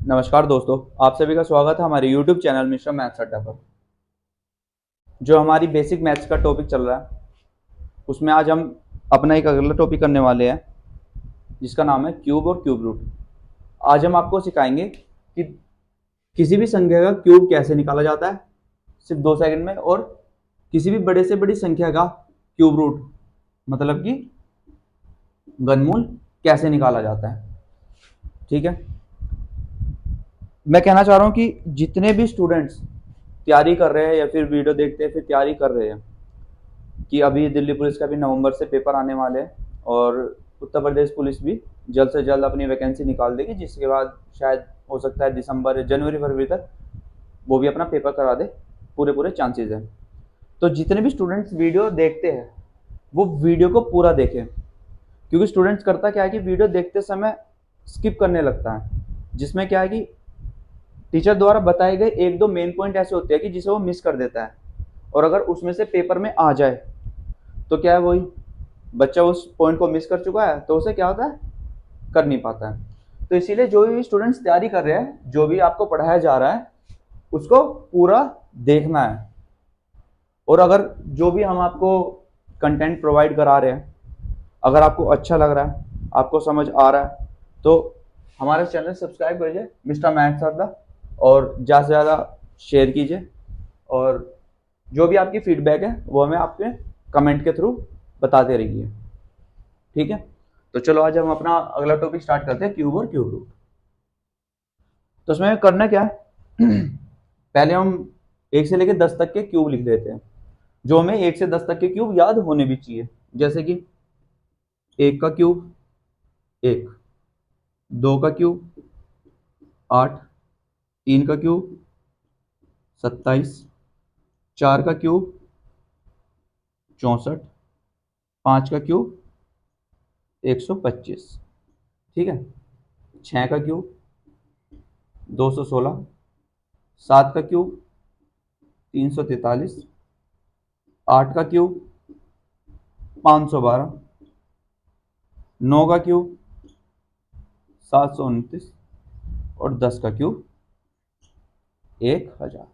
नमस्कार दोस्तों, आप सभी का स्वागत है हमारे YouTube चैनल मिस्टर मैथ्स अड्डा पर। जो हमारी बेसिक मैथ्स का टॉपिक चल रहा है उसमें आज हम अपना एक अगला टॉपिक करने वाले हैं जिसका नाम है क्यूब और क्यूब रूट। आज हम आपको सिखाएंगे कि किसी भी संख्या का क्यूब कैसे निकाला जाता है सिर्फ 2 सेकंड में, और किसी भी बड़े से बड़ी संख्या का क्यूब रूट मतलब कि घनमूल कैसे निकाला जाता है। ठीक है, मैं कहना चाह रहा हूँ कि जितने भी स्टूडेंट्स तैयारी कर रहे हैं या फिर वीडियो देखते हैं फिर तैयारी कर रहे हैं कि अभी दिल्ली पुलिस का भी नवंबर से पेपर आने वाले हैं और उत्तर प्रदेश पुलिस भी जल्द से जल्द अपनी वैकेंसी निकाल देगी, जिसके बाद शायद हो सकता है दिसंबर जनवरी फरवरी तक वो भी अपना पेपर करा दे। पूरे चांसेस हैं। तो जितने भी स्टूडेंट्स वीडियो देखते हैं वो वीडियो को पूरा देखें, क्योंकि स्टूडेंट्स करता क्या है कि वीडियो देखते समय स्किप करने लगता है, जिसमें क्या है कि टीचर द्वारा बताए गए 1-2 मेन पॉइंट ऐसे होते हैं कि जिसे वो मिस कर देता है, और अगर उसमें से पेपर में आ जाए तो क्या है, वही बच्चा उस पॉइंट को मिस कर चुका है तो उसे क्या होता है, कर नहीं पाता है। तो इसीलिए जो भी स्टूडेंट्स तैयारी कर रहे हैं, जो भी आपको पढ़ाया जा रहा है उसको पूरा देखना है। और अगर जो भी हम आपको कंटेंट प्रोवाइड करा रहे हैं अगर आपको अच्छा लग रहा है, आपको समझ आ रहा है, तो हमारे चैनल सब्सक्राइब करिए मिस्टर मैथ्स अड्डा, और ज़्यादा से ज़्यादा शेयर कीजिए, और जो भी आपकी फीडबैक है वो हमें आपके कमेंट के थ्रू बताते रहिए। ठीक है, तो चलो आज हम अपना अगला टॉपिक स्टार्ट करते हैं, क्यूब और क्यूब रूट। तो उसमें करना क्या है पहले हम 1 से लेकर 10 तक के क्यूब लिख लेते हैं, जो हमें 1 से 10 तक के क्यूब याद होने भी चाहिए। जैसे कि 1 का क्यूब 1, 2 का क्यूब 8, 3 का क्यूब 27, 4 का क्यूब 64, 5 का क्यूब 125। ठीक है, 6 का क्यूब 216, 7 का क्यूब 343, 8 का क्यूब 512, 9 का क्यूब 729 और 10 का क्यूब 1000।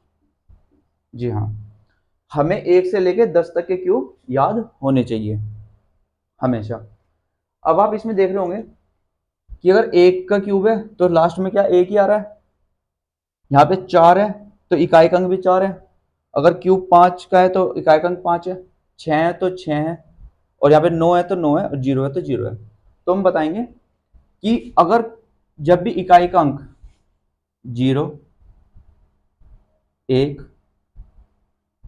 जी हाँ, हमें 1 से लेकर 10 तक के क्यूब याद होने चाहिए हमेशा। अब आप इसमें देख रहे होंगे कि अगर 1 का क्यूब है तो लास्ट में क्या 1 ही आ रहा है, यहाँ पे 4 है तो इकाई अंक भी 4 है, अगर क्यूब 5 का है तो इकाई अंक 5 है, 6 है तो 6 है, और यहाँ पे 9 है तो 9 है, और 0 है तो 0 है। तो हम बताएंगे कि अगर जब भी इकाई का अंक 0, 1,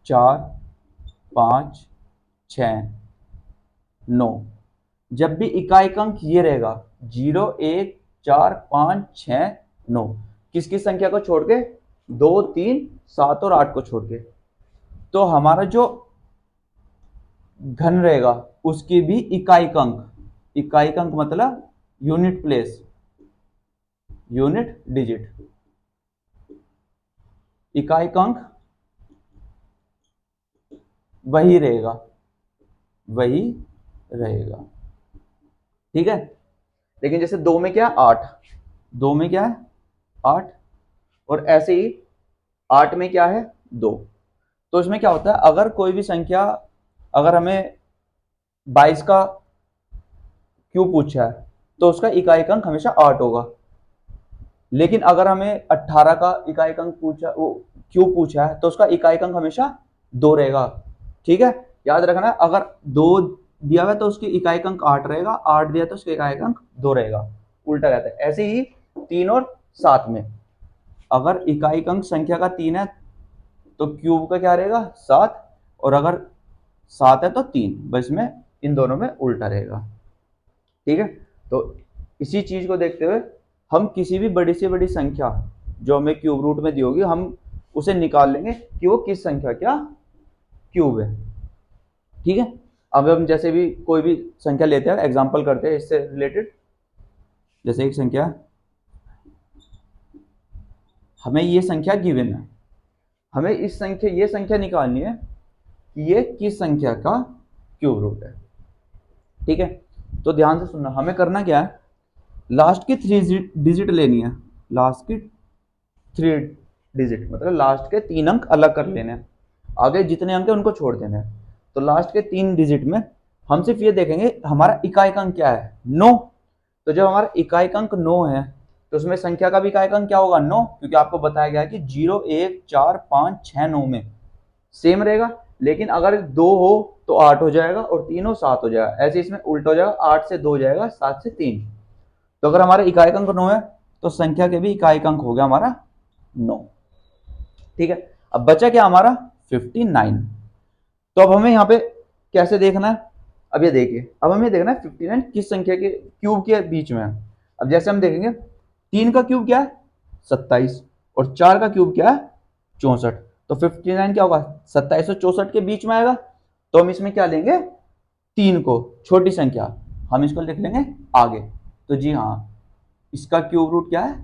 4, 5, 6, 9, जब भी इकाई का अंक ये रहेगा 0, 1, 4, 5, 6, 9, किसकी संख्या को छोड़ के, 2, 3, 7 और 8 को छोड़ के, तो हमारा जो घन रहेगा उसकी भी इकाई का अंक, इकाई का अंक मतलब यूनिट प्लेस, यूनिट डिजिट, इकाई का अंक वही रहेगा, वही रहेगा। ठीक है, लेकिन जैसे 2 में क्या है 8, 2 में क्या है 8, और ऐसे ही 8 में क्या है 2। तो इसमें क्या होता है, अगर कोई भी संख्या, अगर हमें 22 का क्यूब पूछा है तो उसका इकाई अंक हमेशा 8 होगा, लेकिन अगर हमें 18 का इकाई अंक पूछा, वो क्यूब पूछा है तो उसका इकाई अंक हमेशा 2 रहेगा। ठीक है, याद रखना, अगर 2 दिया हुआ है तो उसकी इकाई अंक 8 रहेगा, 8 दिया तो उसका इकाई अंक 2 रहेगा, उल्टा रहता है। ऐसे ही 3 और 7 में, अगर इकाई अंक संख्या का 3 है तो क्यूब का क्या रहेगा 7, और अगर 7 है तो 3, बस में इन दोनों में उल्टा रहेगा। ठीक है, तो इसी चीज को देखते हुए हम किसी भी बड़ी से बड़ी संख्या जो हमें क्यूब रूट में दी होगी, हम उसे निकाल लेंगे कि वो किस संख्या क्या क्यूब है। ठीक है, अब हम जैसे भी कोई भी संख्या लेते हैं, एग्जांपल करते हैं इससे रिलेटेड। जैसे एक संख्या, हमें ये संख्या गिवन है, हमें इस संख्या, ये संख्या निकालनी है कि ये किस संख्या का क्यूब रूट है। ठीक है, तो ध्यान से सुनना, हमें करना क्या है, लास्ट की 3 डिजिट लेनी है, लास्ट की 3 डिजिट, मतलब लास्ट के 3 अंक अलग कर लेने हैं, आगे जितने अंक है उनको छोड़ देने हैं। तो लास्ट के 3 डिजिट में हम सिर्फ ये देखेंगे हमारा इकाई अंक क्या है, 9। तो जब हमारा इकाई अंक 9 है तो उसमें संख्या का भी इकाई अंक क्या होगा, 9, क्योंकि आपको बताया गया है कि 0 1 4 5 6 9 में सेम रहेगा। लेकिन अगर 2 हो तो 8 हो जाएगा, और 3 हो 7 हो जाएगा। ऐसे इसमें उल्टा हो जाएगा, 8 से 2 हो जाएगा, 7 से 3। तो अगर हमारा इकाई अंक 9 है तो संख्या के भी इकाई अंक हो गया हमारा 9। ठीक है, अब बचा क्या हमारा 59। तो अब हमें यहाँ पे कैसे देखना है, अब ये देखिए, अब हमें देखना है 59 किस संख्या के क्यूब के बीच में है। अब जैसे हम देखेंगे 3 का क्यूब क्या है 27, और 4 का क्यूब क्या है 64। तो 59 क्या होगा 27 और 64 के बीच में आएगा। तो हम इसमें क्या लेंगे, 3 को, छोटी संख्या, हम इसको लिख लेंगे आगे। तो जी हाँ, इसका क्यूब रूट क्या है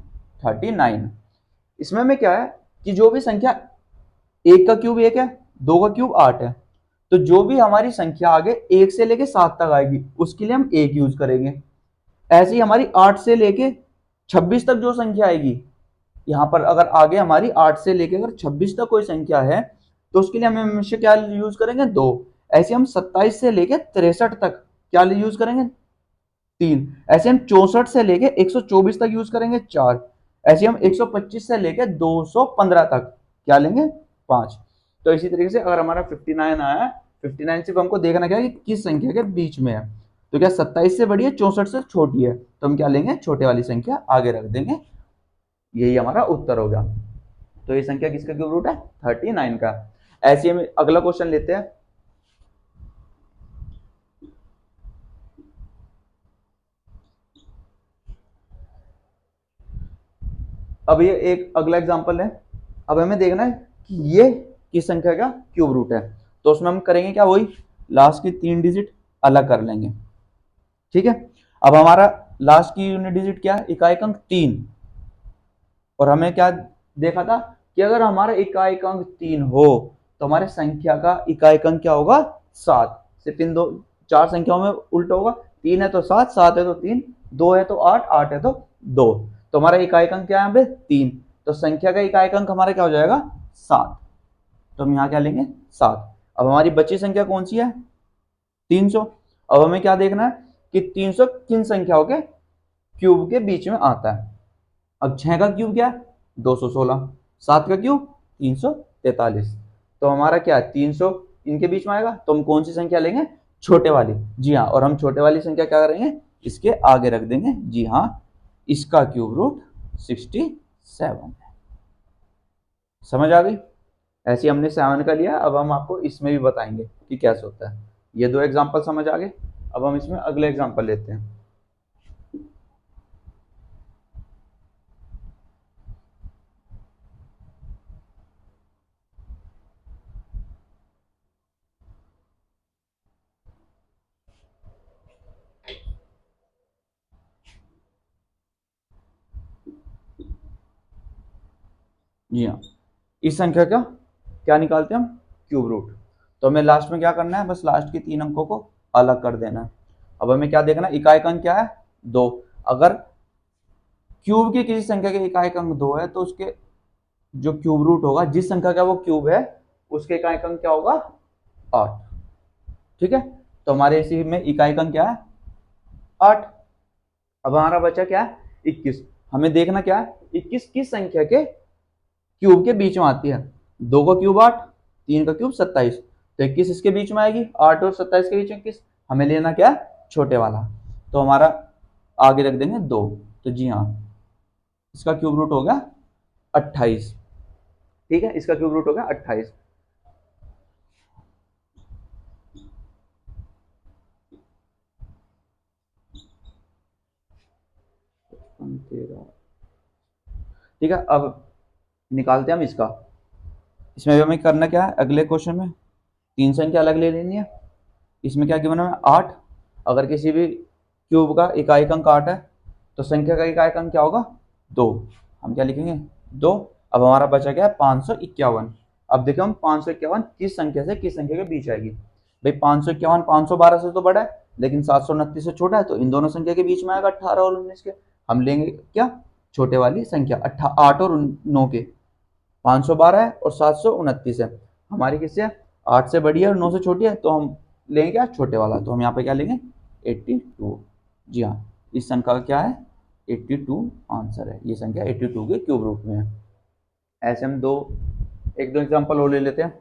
39। इसमें हमें क्या है कि जो भी संख्या, 1 का क्यूब 1 है, 2 का क्यूब 8 है, तो जो भी हमारी संख्या आगे 1 से लेके 7 तक आएगी उसके लिए हम 1 यूज करेंगे। ऐसे ही हमारी 8 से लेके 26 तक जो संख्या आएगी, यहाँ पर अगर आगे हमारी 8 से लेके अगर 26 तक कोई संख्या है तो उसके लिए हम हमेशा क्या यूज करेंगे 2। ऐसे हम 27 से लेके 63 तक क्या यूज करेंगे 3। ऐसे हम 64 से लेके 124 तक यूज करेंगे 4। ऐसे हम 125 से लेके 215 तक क्या लेंगे 5। तो इसी तरीके से अगर हमारा 59 आया, 59 सिर्फ हमको देखना क्या है कि किस संख्या के बीच में है। तो क्या 27 से बड़ी है, 64 से छोटी है, तो हम क्या लेंगे छोटे वाली संख्या आगे रख देंगे। यही हमारा उत्तर होगा। तो ये संख्या किसका क्यूब रूट है 39 का। ऐसे हम अगला क्वेश्चन लेते हैं। अब ये एक अगला एग्जांपल है। अब हमें देखना है कि ये किस संख्या का क्यूब रूट है। तो उसमें हम करेंगे क्या, वही लास्ट की 3 डिजिट अलग कर लेंगे। ठीक है, अब हमारा लास्ट की यूनिट डिजिट क्या है, इकाई अंक 3। और हमें क्या देखा था कि अगर हमारा इकाई अंक 3 हो तो हमारे संख्या का इकाई अंक क्या होगा 7। सिर्फ इन दो 4 संख्याओं में उल्टा होगा, 3 है तो 7, 7 है तो 3, 2 है तो 8, 8 है तो 2। तो हमारा इकाई अंक क्या है यहाँ पे 3। तो संख्या का इकाई अंक हमारा क्या हो जाएगा 7। तो हम यहाँ क्या लेंगे 7। अब हमारी बची संख्या कौन सी है 300। अब हमें क्या देखना है कि 300 किन संख्याओं के क्यूब के बीच में आता है। अब 6 का क्यूब क्या है 216, 7 का क्यूब 343। तो हमारा क्या है 300 इनके बीच में आएगा, तो हम कौन सी संख्या लेंगे छोटे वाली। जी हाँ, और हम छोटे वाली संख्या क्या करेंगे इसके आगे रख देंगे। जी हाँ, इसका क्यूब रूट 67 है। समझ आ गई। ऐसे हमने 7 का लिया, अब हम आपको इसमें भी बताएंगे कि कैसे होता है। ये 2 एग्जाम्पल समझ आ गए। अब हम इसमें अगले एग्जाम्पल लेते हैं। जी हाँ, इस संख्या का क्या निकालते हैं हम क्यूब रूट। तो हमें लास्ट में क्या करना है, बस लास्ट के 3 अंकों को अलग कर देना है। अब हमें क्या देखना है, इकाई अंक क्या है 2। अगर क्यूब की किसी संख्या के इकाई अंक 2 है तो उसके जो क्यूब रूट होगा, जिस संख्या का वो क्यूब है उसके इकाई अंक क्या होगा 8। ठीक है, तो हमारे इसी में इकाई अंक क्या है 8। अब हमारा बचा क्या है 21। हमें देखना क्या है 21 किस संख्या के क्यूब के बीच में आती है। 2 का क्यूब 8, 3 का क्यूब 27, तो 21 इसके बीच में आएगी, 8 और 27 के बीच में 21। हमें लेना क्या है छोटे वाला, तो हमारा आगे रख देंगे 2। तो जी हाँ, इसका क्यूब रूट होगा 28। ठीक है, इसका क्यूब रूट होगा 28। ठीक है, अब निकालते हैं हम इसका। इसमें भी हमें करना क्या है, अगले क्वेश्चन में 3 संख्या अलग ले लेनी है। इसमें क्या गिवन है 8। अगर किसी भी क्यूब का इकाई अंक 8 है तो संख्या का इकाई अंक क्या होगा 2। हम क्या लिखेंगे 2। अब हमारा बचा क्या है 551। अब देखो हम 551 किस संख्या से किस संख्या के बीच आएगी। भाई 551 512 से तो बड़ा है, लेकिन 729 से छोटा है, तो इन दोनों संख्या के बीच में आएगा 18 और 19 के। हम लेंगे क्या छोटे वाली संख्या 8 और 9 के 512 है और 729 है। हमारी किससे है? 8 से बड़ी है और 9 से छोटी है, तो हम लेंगे क्या? छोटे वाला। तो हम यहाँ पे क्या लेंगे? 82। जी हाँ, इस संख्या का क्या है? 82 आंसर है। ये संख्या 82 के क्यूब रूट में है। ऐसे हम एक दो एग्जांपल और ले लेते हैं।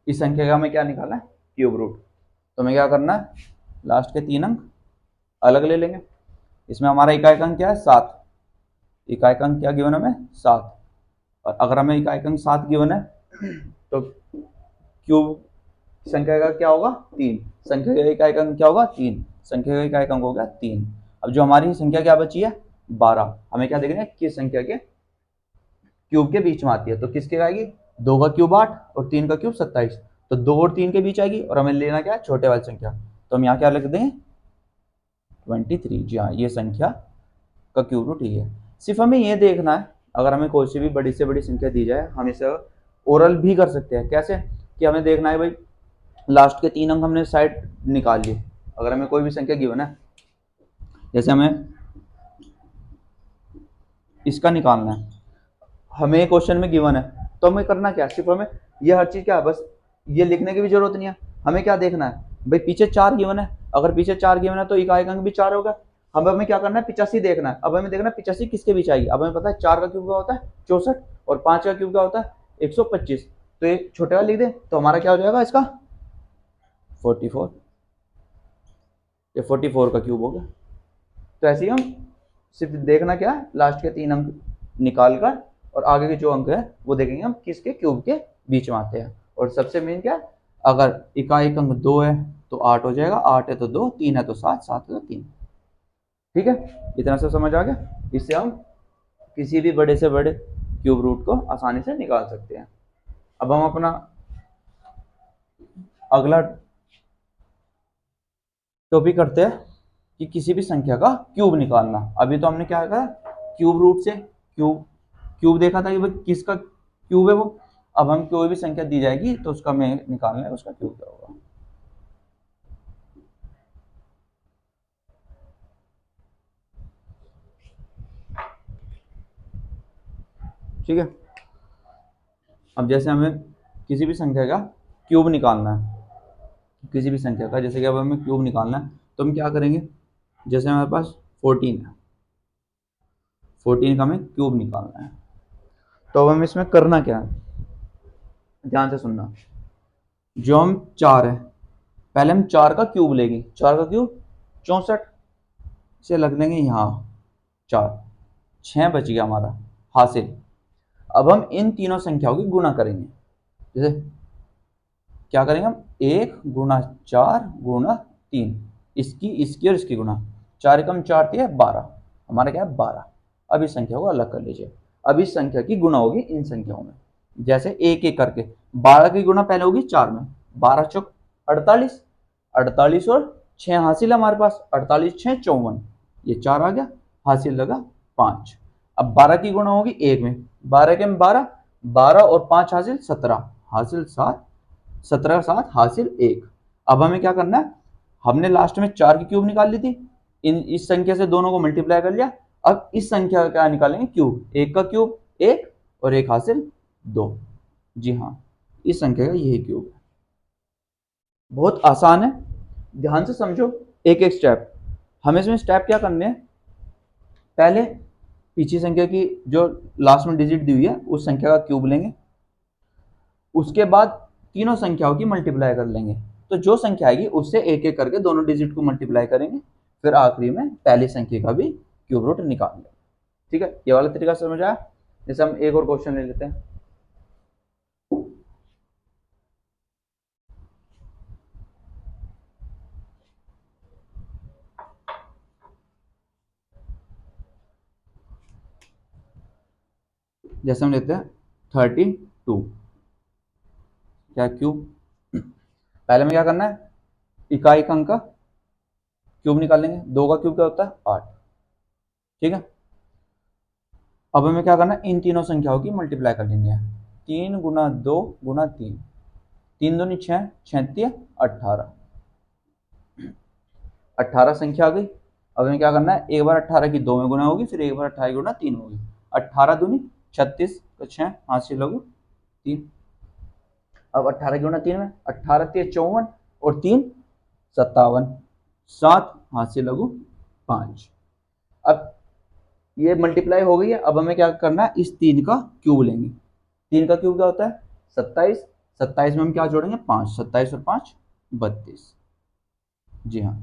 इस संख्या का हमें क्या निकालना है? Cube root. तो हमें क्या करना है? लास्ट के 3 अंक अलग ले लेंगे। इसमें हमारा इकाई अंक क्या है? 7। इकाई अंक क्या गिवन हमें? 7। और अगर हमें इकाई अंक 7 गिवन है तो क्यूब संख्या का क्या होगा? 3। संख्या का इकाई अंक क्या होगा? 3। संख्या का इकाई अंक हो गया 3। अब जो हमारी संख्या क्या बची है? 12। हमें क्या देखना है? किस संख्या के क्यूब के बीच में आती है। तो किसके आएगी? 2 का क्यूब 8 और 3 का क्यूब 27। तो 2 और 3 के बीच आएगी और हमें लेना क्या है? छोटे वाली संख्या। तो हम यहाँ क्या लिख दें? 23। जी हाँ, ये संख्या का क्यूब रूट ये है। सिर्फ हमें ये देखना है, अगर हमें कोई सी भी बड़ी से बड़ी संख्या दी जाए हम इसे ओरल भी कर सकते हैं। कैसे? कि हमें देखना है भाई लास्ट के 3 अंक हमने साइड निकाल लिए। अगर हमें कोई भी संख्या गिवन है, जैसे हमें इसका निकालना है, हमें एक क्वेश्चन में गिवन है, तो हमें करना क्या? सिर्फ हमें ये हर चीज क्या है, बस ये लिखने की भी जरूरत नहीं है। हमें क्या देखना है भाई? पीछे 4 गिवन है। अगर पीछे 4 गिवन है तो इकाई अंक भी 4 होगा। अब हमें क्या करना है? 85 देखना है। अब हमें देखना है 85 किसके बीच आएगी। अब हमें पता है 4 का क्यूब क्या होता है? 64 और 5 का क्यूब क्या होता है? 125। तो ये छोटे वाला लिख दे तो हमारा क्या हो जाएगा इसका? 44। ये 44 का क्यूब हो गया। तो ऐसे ही हम सिर्फ देखना क्या है? लास्ट के 3 अंक निकाल कर और आगे के जो अंक है वो देखेंगे हम किसके क्यूब के बीच में आते हैं। और सबसे मेन क्या है? अगर इकाई अंक 2 है तो 8 हो जाएगा। 8 है तो 2, 3 है तो 7, 7 है तो 3। ठीक है, इतना सब समझ आ गया। इससे हम किसी भी बड़े से बड़े क्यूब रूट को आसानी से निकाल सकते हैं। अब हम अपना अगला टॉपिक करते हैं कि किसी भी संख्या का क्यूब निकालना। अभी तो हमने क्या कहा? क्यूब रूट से क्यूब क्यूब देखा था कि भाई किसका क्यूब है वो। अब हम कोई भी संख्या दी जाएगी तो उसका हमें निकालना है उसका क्यूब क्या होगा। ठीक है, अब जैसे हमें किसी भी संख्या का क्यूब निकालना है, किसी भी संख्या का, जैसे कि अब हमें क्यूब निकालना है तो हम क्या करेंगे? जैसे हमारे पास 14 है, 14 का हमें क्यूब निकालना है। तो अब हमें इसमें करना क्या है? ध्यान से सुनना। जो हम 4 है, पहले हम 4 का क्यूब लेंगे। 4 का क्यूब 64 से लग लेंगे यहाँ 4। 6 बच गया हमारा हासिल। अब हम इन तीनों संख्याओं की गुणा करेंगे। जैसे क्या करेंगे हम? 1 गुणा 4 गुणा 3, इसकी इसकी और इसकी गुणा। 4 एकम 4 दिया 12, हमारा क्या है? 12। अब इस संख्या को अलग कर लीजिए। अब इस संख्या की गुणा होगी इन संख्याओं में, जैसे एक एक करके। 12 की गुणा पहले होगी 4 में। 12 चौक 48, 48 और 6 हासिल है हमारे पास। 48 6 54, ये 4 आ गया, हासिल लगा 5। अब 12 की गुणा होगी 1 में। 12 के में 12, 12 और 5 हासिल 17, हासिल 7, 17 7 हासिल 1। अब हमें क्या करना है? हमने लास्ट में 4 की क्यूब निकाल ली थी, इस संख्या से दोनों को मल्टीप्लाई कर लिया। अब इस संख्या का क्या निकालेंगे? क्यूब। 1 का क्यूब 1 और 1 हासिल 2। जी हाँ, इस संख्या का यही क्यूब है। बहुत आसान है, ध्यान से समझो एक एक स्टेप। हमें इसमें स्टेप क्या करने हैं? पहले पीछे संख्या की जो लास्ट में डिजिट दी हुई है उस संख्या का क्यूब लेंगे। उसके बाद तीनों संख्याओं की मल्टीप्लाई कर लेंगे। तो जो संख्या आएगी उससे एक एक करके दोनों डिजिट को मल्टीप्लाई करेंगे। फिर आखिरी में पहली संख्या का भी क्यूब रूट निकाल लेंगे। ठीक है, ये वाला तरीका समझ आया? जैसे हम एक और क्वेश्चन ले लेते हैं। जैसे हम लेते हैं 32, क्या क्यूब? पहले में क्या करना है? इकाई अंक का क्यूब निकालेंगे। 2 का क्यूब क्या होता है? 8। ठीक है, अब हमें क्या करना है, इन तीनों संख्याओं की मल्टीप्लाई कर लेनी है। 3 गुना 2 गुना 3, 3 दूनी 6, 6 18, 18 संख्या आ गई। अब हमें क्या करना है, एक बार 18 की 2 में गुना होगी, फिर एक बार 18 की गुना 3 होगी। 18 दूनी 36, तो 6 हाथ से लगू 3। अब 18 की गुना 3 में 18 3 54 और 3 57, 7 हाथ से लगू 5। अब ये मल्टीप्लाई हो गई है। अब हमें क्या करना है, इस 3 का क्यूब लेंगे। 3 का क्यूब क्या होता है, 27। 27 में हम क्या जोड़ेंगे, 5। 27 और 5 32। जी हाँ,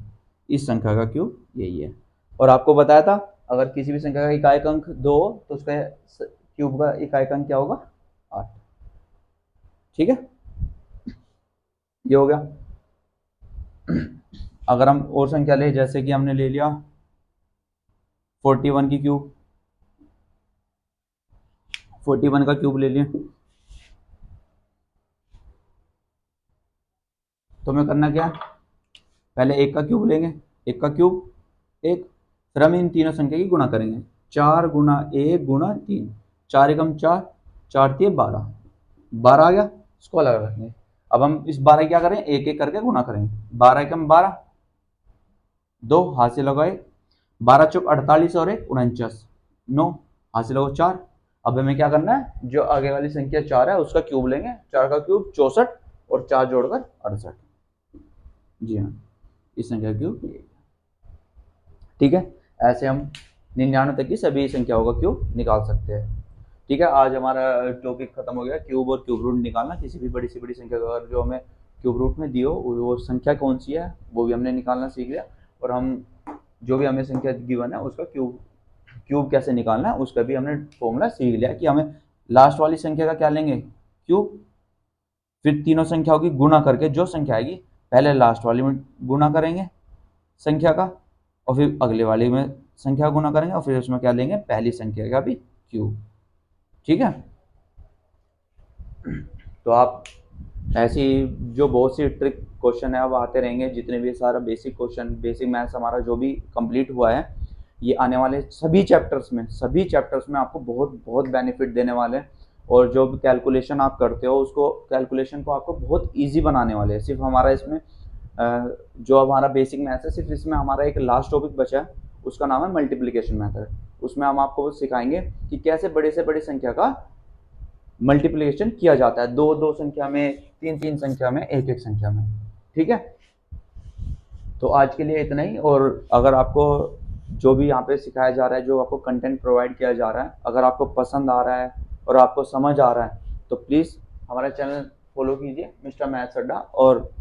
इस संख्या का क्यूब यही है। और आपको बताया था, अगर किसी भी संख्या का इकाई अंक 2 हो तो उसका क्यूब का इकाई अंक क्या होगा, 8। ठीक है, ये हो गया। अगर हम और संख्या ले, जैसे कि हमने ले लिया 41 की क्यूब, 41 का क्यूब ले लिया, तो हमें करना क्या है, पहले 1 का क्यूब लेंगे। 1 का क्यूब 1, फिर हम इन तीनों संख्या की गुणा करेंगे। 4 गुना 1 गुना 3, 4 एकम 4, 4 3 12, 12 आ गया, इसको अलग रखेंगे। अब हम इस 12 क्या करें, एक एक करके गुणा करेंगे। 12 एकम 12, 2 हाथ से लगाए, 12 चौक 48 और 1 49, 9 हाथ से लगाओ 4। अब हमें क्या करना है, जो आगे वाली संख्या 4 है उसका क्यूब लेंगे। 4 का क्यूब 64 और 4 जोड़कर 68। जी हाँ, इस संख्या का क्यूब ये। ठीक है, ऐसे हम 99 तक की सभी संख्याओं का क्यूब निकाल सकते हैं। ठीक है, आज हमारा टॉपिक खत्म हो गया, क्यूब और क्यूब रूट निकालना। किसी भी बड़ी से बड़ी संख्या का अगर जो हमें क्यूब रूट में दी हो, वो संख्या कौन सी है वो भी हमने निकालना सीख लिया। और हम जो भी हमें संख्या गिवन है उसका क्यूब कैसे निकालना है उसका भी हमने फॉर्मूला सीख लिया, कि हमें लास्ट वाली संख्या का क्या लेंगे, क्यूब। फिर तीनों संख्याओं की गुणा करके जो संख्या आएगी पहले लास्ट वाली में गुणा करेंगे संख्या का, और फिर अगले वाले में संख्या गुणा करेंगे, और फिर उसमें क्या लेंगे, पहली संख्या का भी क्यूब। ठीक है, तो आप ऐसी जो बहुत सी ट्रिक क्वेश्चन है अब आते रहेंगे, जितने भी सारा बेसिक क्वेश्चन, बेसिक मैथ्स हमारा जो भी कंप्लीट हुआ है, ये आने वाले सभी चैप्टर्स में आपको बहुत बहुत बेनिफिट देने वाले हैं। और जो भी कैलकुलेशन आप करते हो उसको, कैलकुलेशन को आपको बहुत ईजी बनाने वाले हैं। सिर्फ हमारा इसमें जो हमारा बेसिक मैथ्स है, सिर्फ इसमें हमारा एक लास्ट टॉपिक बचा है, उसका नाम है मल्टीप्लिकेशन मेथड। उसमें हम आपको सिखाएंगे कि कैसे बड़े से बड़ी संख्या का मल्टीप्लिकेशन किया जाता है, 2 2 संख्या में, 3 3 संख्या में, 1 1 संख्या में। ठीक है, तो आज के लिए इतना ही। और अगर आपको जो भी यहाँ पे सिखाया जा रहा है, जो आपको कंटेंट प्रोवाइड किया जा रहा है, अगर आपको पसंद आ रहा है और आपको समझ आ रहा है, तो प्लीज़ हमारा चैनल फॉलो कीजिए मिस्टर मैथ्स अड्डा, और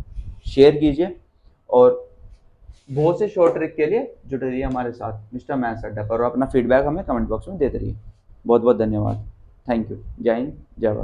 शेयर कीजिए। और बहुत से शॉर्ट ट्रिक के लिए जुड़े रहिए हमारे साथ मिस्टर मैथ्स अड्डा पर, और अपना फीडबैक हमें कमेंट बॉक्स में देते रहिए। बहुत बहुत धन्यवाद, थैंक यू, जय हिंद, जय भारत।